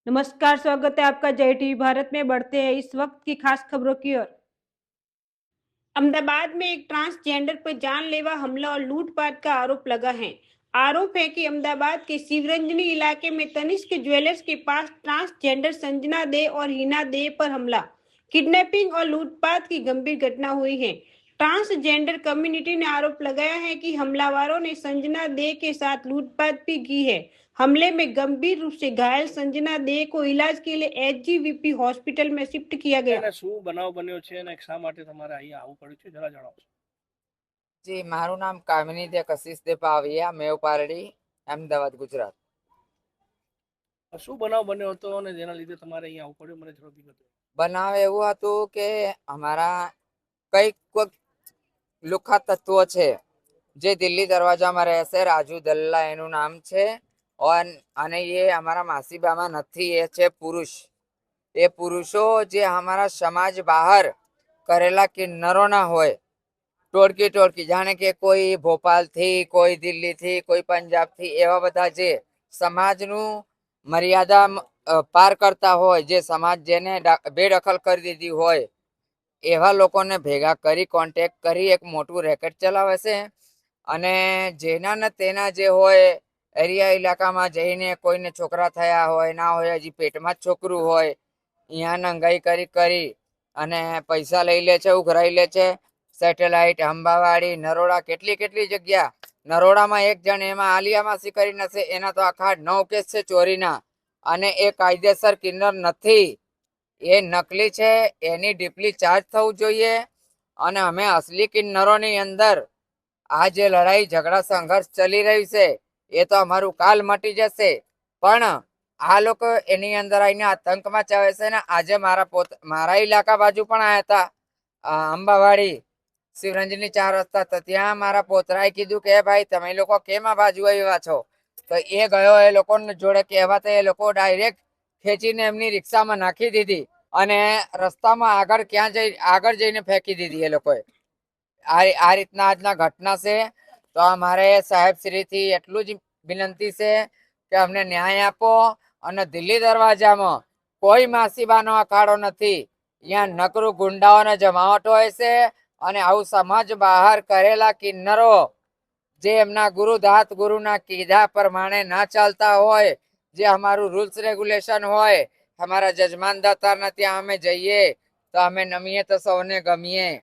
नमस्कार, स्वागत है आपका जय टीवी भारत में। बढ़ते हैं इस वक्त की खास खबरों की ओर। अहमदाबाद में एक ट्रांसजेंडर पर जानलेवा हमला और लूटपाट का आरोप लगा है। आरोप है कि अहमदाबाद के शिवरंजनी इलाके में तनिष्क ज्वेलर्स के पास ट्रांसजेंडर संजना दे और हिना दे पर हमला, किडनैपिंग और लूटपाट की गंभीर घटना हुई है। ट्रांसजेंडर कम्युनिटी ने आरोप लगाया है कि हमलावरों ने संजना दे के साथ लूटपाट भी की है। हमले में गंभीर रूप से घायल संजना दे को इलाज के लिए एचजीवीपी हॉस्पिटल में शिफ्ट किया गया। શું બનાવ બન્યો છે અને શા માટે તમારે અહીંયા આવવું પડ્યું છે જરા જણાવો। जी मारू नाम कामिनी दे कशिश दे पाविया मेव पारडी अहमदाबाद गुजरात। શું બનાવ બન્યો હતો અને જેના લીધે તમારે અહીંયા આવવું પડ્યું મને થોડો વિગત बनाव एवं हतुं के हमारा कईक લુખા તત્વો છે જે દિલ્હી દરવાજામાં રહેશે। રાજુ દલ્લા એનું નામ છે અને એ અમારા માસીબામાં નથી, એ છે પુરુષ। એ પુરુષો જે અમારા સમાજ બહાર કરેલા કિન્નરોના હોય, ટોળકી ટોળકી, જાણે કે કોઈ ભોપાલથી, કોઈ દિલ્હીથી, કોઈ પંજાબથી, એવા બધા જે સમાજનું મર્યાદા પાર કરતા હોય, જે સમાજ જેને બેદખલ કરી દીધી હોય, એવા લોકોને ભેગા કરી કોન્ટેક્ટ કરી એક મોટું રેકેટ ચલાવે છે। અને જેના ને તેના જે હોય એરિયા ઇલાકામાં જઈને કોઈને છોકરા થયા હોય ના હોય, હજી પેટમાં જ છોકરું હોય, અહીંયા નંગાઈ કરી કરી અને પૈસા લઈ લે છે, ઉઘરાઈ લે છે। સેટેલાઇટ, અંબાવાડી, નરોડા, કેટલી કેટલી જગ્યા। નરોડામાં એક જણ એમાં આલિયા માસી કરીને છે, એના તો આખા 9 કેસ છે ચોરીના, અને એ કાયદેસર કિન્નર નથી, એ નકલી છે। એની ડીપલી ચાર્જ થવું જોઈએ અને અમે અસલી કિન્નરોની અંદર આ જે લડાઈ ઝઘડા સંઘર્ષ ચલી રહ્યું છે એ તો અમારું કાલ મટી જશે, પણ આ લોકો એની અંદર આવીને આતંક મચાવે છે ને। આજે મારા ઇલાકા બાજુ પણ આવ્યા હતા, અંબાવાડી શિવરંજની 4 રસ્તા, તો ત્યાં મારા પોતરાએ કીધું કે ભાઈ તમે લોકો કેમ આ બાજુ આવ્યા છો, તો એ ગયો એ લોકો જોડે કહેવા, તો એ લોકો ડાયરેક્ટ ખેંચીને એમની રિક્ષામાં નાખી દીધી અને રસ્તામાં આગળ જઈને ફેંકી દીધી એ લોકોએ। આ રીતના આજના ઘટના છે। તો અમારે સાહેબ શ્રીથી એટલું જ વિનંતી છે કે અમને ન્યાય આપો અને દિલ્હી દરવાજામાં કોઈ માસીબાનો અખાડો નથી, અહીંયા નકરું ગુંડાઓને જમાવટ હોય છે અને આવું સમાજ બહાર કરેલા કિન્નરો જે એમના ગુરુ દાત ગુરુના કીધા પ્રમાણે ના ચાલતા હોય, જે અમારું રૂલ્સ રેગ્યુલેશન હોય, અમારા જજમાન દાતારના ત્યાં અમે જઈએ તો અમે નમીએ તો સૌને ગમીએ।